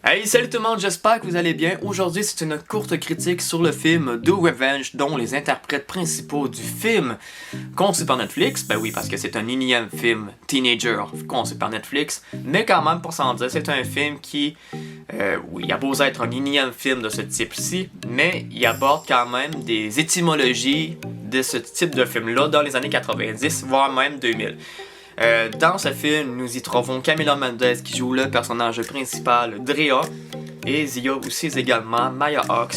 Hey, salut tout le monde, j'espère que vous allez bien. Aujourd'hui, c'est une courte critique sur le film Do Revenge, dont les interprètes principaux du film, conçu par Netflix, ben oui, parce que c'est un énième film teenager conçu par Netflix, mais quand même, pour s'en dire, c'est un film qui, oui, il a beau être un énième film de ce type-ci, mais il aborde quand même des étymologies de ce type de film-là dans les années 90, voire même 2000. Dans ce film, nous y trouvons Camila Mendes qui joue le personnage principal Drea, et il y a aussi également Maya Hawke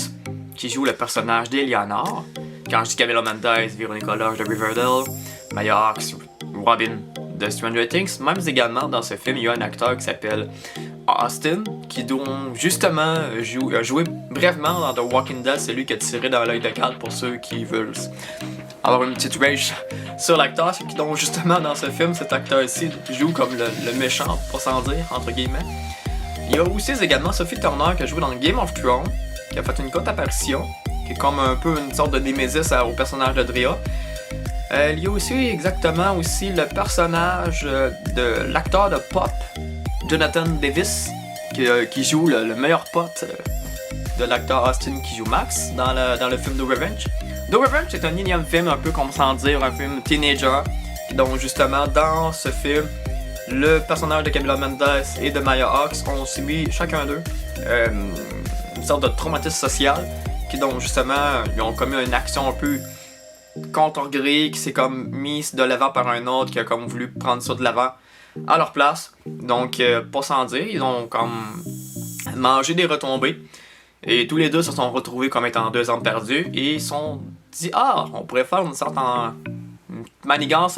qui joue le personnage d'Eleanor. Quand je dis Camila Mendes, Veronica Lodge de Riverdale, Maya Hawke, Robin de Stranger Things. Même également dans ce film, il y a un acteur qui s'appelle Austin, qui doit justement jouer brièvement dans The Walking Dead, celui qui a tiré dans l'œil de Cal pour ceux qui veulent avoir une petite rage sur l'acteur, qui donc justement dans ce film, cet acteur-ci joue comme le méchant, pour s'en dire, entre guillemets. Il y a aussi également Sophie Turner qui a joué dans Game of Thrones, qui a fait une courte apparition, qui est comme un peu une sorte de némésis au personnage de Drea. Il y a aussi exactement aussi le personnage de l'acteur de pop, Jonathan Davis, qui joue le meilleur pote de l'acteur Austin qui joue Max dans le film The Revenge. The Revenge, c'est un énième film, un peu comme sans dire, un film teenager. Donc justement, dans ce film, le personnage de Camila Mendes et de Maya Hawke ont subi chacun d'eux une sorte de traumatisme social, qui donc justement, ils ont commis une action un peu contre-gré, qui s'est comme mise de l'avant par un autre, qui a comme voulu prendre ça de l'avant à leur place. Donc, pas sans dire, ils ont comme mangé des retombées. Et tous les deux se sont retrouvés comme étant 2 ans perdus. Et ils se sont dit, on pourrait faire une sorte de manigance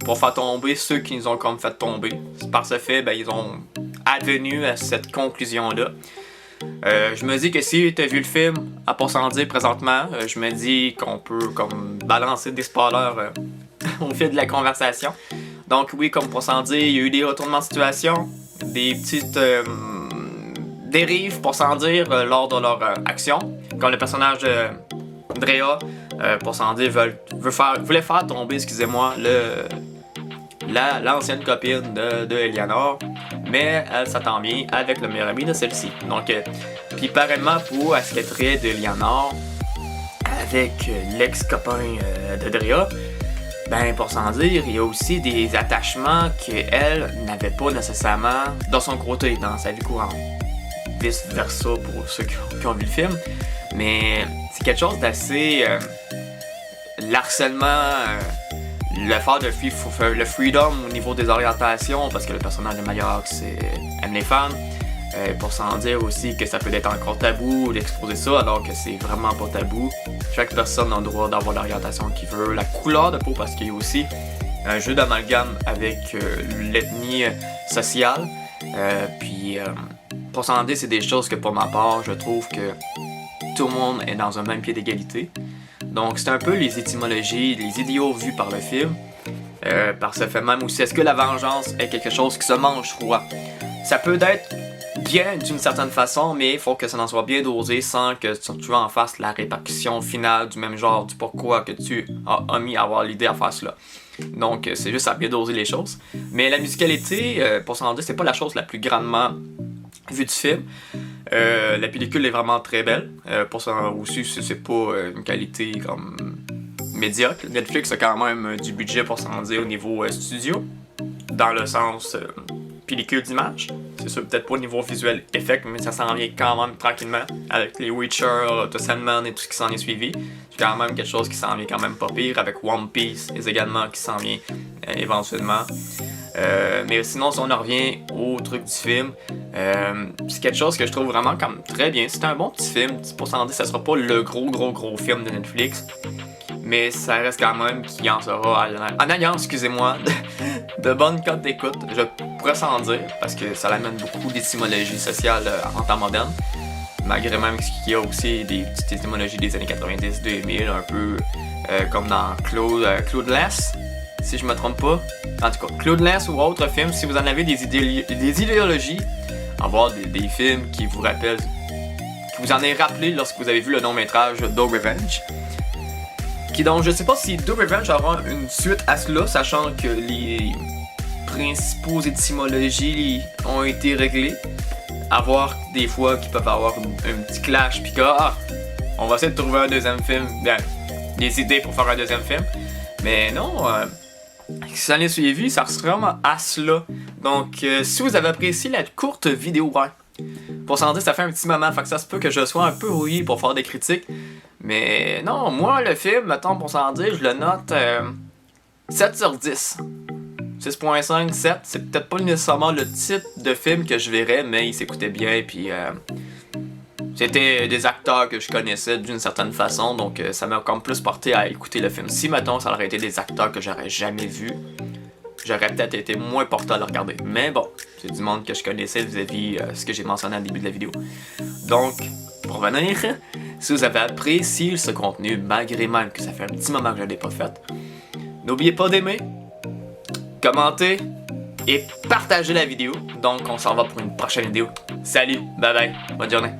pour faire tomber ceux qui nous ont comme fait tomber. Par ce fait, ils ont advenu à cette conclusion-là. Je me dis que si tu as vu le film à pas sans dire présentement, je me dis qu'on peut comme balancer des spoilers au fil de la conversation. Donc oui, comme pour s'en dire, il y a eu des retournements de situation, des petites dérives pour s'en dire lors de leur action. Comme le personnage de Drea, pour s'en dire, voulait faire tomber, excusez-moi, l'ancienne copine de Eleanor, mais elle s'attend bien avec le meilleur ami de celle-ci. Donc, puis pareillement pour ce qui est trait d'Eleanor avec l'ex-copain de Drea, pour s'en dire, il y a aussi des attachements qu'elle n'avait pas nécessairement dans son côté, dans sa vie courante. Vice versa pour ceux qui ont vu le film. Mais c'est quelque chose d'assez l'harcèlement, le faire de le freedom au niveau des orientations, parce que le personnage de Maya Hawke aime les femmes. Pour s'en dire aussi que ça peut être encore tabou d'exposer ça, alors que c'est vraiment pas tabou. Chaque personne a le droit d'avoir l'orientation qu'il veut, la couleur de peau, parce qu'il y a aussi un jeu d'amalgame avec l'ethnie sociale. Pour s'en dire, c'est des choses que pour ma part, je trouve que tout le monde est dans un même pied d'égalité. Donc c'est un peu les étymologies, les idéaux vus par le film. Par ce fait même aussi, est-ce que la vengeance est quelque chose qui se mange froid? Ça peut être bien d'une certaine façon, mais il faut que ça en soit bien dosé sans que tu en fasses la répercussion finale du même genre, du pourquoi que tu as omis à avoir l'idée à faire cela. Donc c'est juste à bien doser les choses. Mais la musicalité, pour s'en dire, c'est pas la chose la plus grandement vue du film. La pellicule est vraiment très belle. Pour ça aussi, c'est pas une qualité comme médiocre. Netflix a quand même du budget pour s'en dire au niveau studio, dans le sens pellicule d'image. C'est sûr, peut-être pas au niveau visuel effect, mais ça s'en vient quand même tranquillement avec les Witcher, The Sandman et tout ce qui s'en est suivi. C'est quand même quelque chose qui s'en vient quand même pas pire, avec One Piece également qui s'en vient éventuellement. Mais sinon, si on en revient au truc du film, c'est quelque chose que je trouve vraiment comme très bien. C'est un bon petit film, pour s'en dire, ça sera pas le gros film de Netflix, mais ça reste quand même qu'il en sera en ayant, excusez-moi, de bonnes cotes d'écoute, je pourrais s'en dire, parce que ça amène beaucoup d'étymologie sociale en temps moderne, malgré même qu'il y a aussi des petites étymologies des années 90-2000, un peu comme dans Cloudless, si je me trompe pas. En tout cas, Cloudless ou autre film, si vous en avez des idéologies, avoir des films qui vous rappellent, qui vous en avez rappelé lorsque vous avez vu le long-métrage Do Revenge. Donc je sais pas si Do Revenge aura une suite à cela, sachant que les principaux étymologies ont été réglées. avoir des fois qui peuvent avoir un petit clash, puis que on va essayer de trouver un deuxième film, bien, des idées pour faire un deuxième film. Mais non, si ça l'est suivi, ça reste vraiment à cela. Donc, si vous avez apprécié la courte vidéo, pour s'en dire, ça fait un petit moment, fait que ça se peut que je sois un peu rouillé pour faire des critiques. Mais non, moi, le film, mettons, pour s'en dire, je le note 7 sur 10. 6.5, 7, c'est peut-être pas nécessairement le type de film que je verrais, mais il s'écoutait bien, puis c'était des acteurs que je connaissais d'une certaine façon, donc ça m'a comme plus porté à écouter le film. Si, mettons, ça aurait été des acteurs que j'aurais jamais vus, j'aurais peut-être été moins porté à le regarder. Mais bon, c'est du monde que je connaissais vis-à-vis ce que j'ai mentionné au début de la vidéo. Donc, pour revenir, si vous avez apprécié ce contenu, malgré même que ça fait un petit moment que je ne l'ai pas fait, n'oubliez pas d'aimer, commenter et partager la vidéo. Donc, on s'en va pour une prochaine vidéo. Salut, bye bye, bonne journée.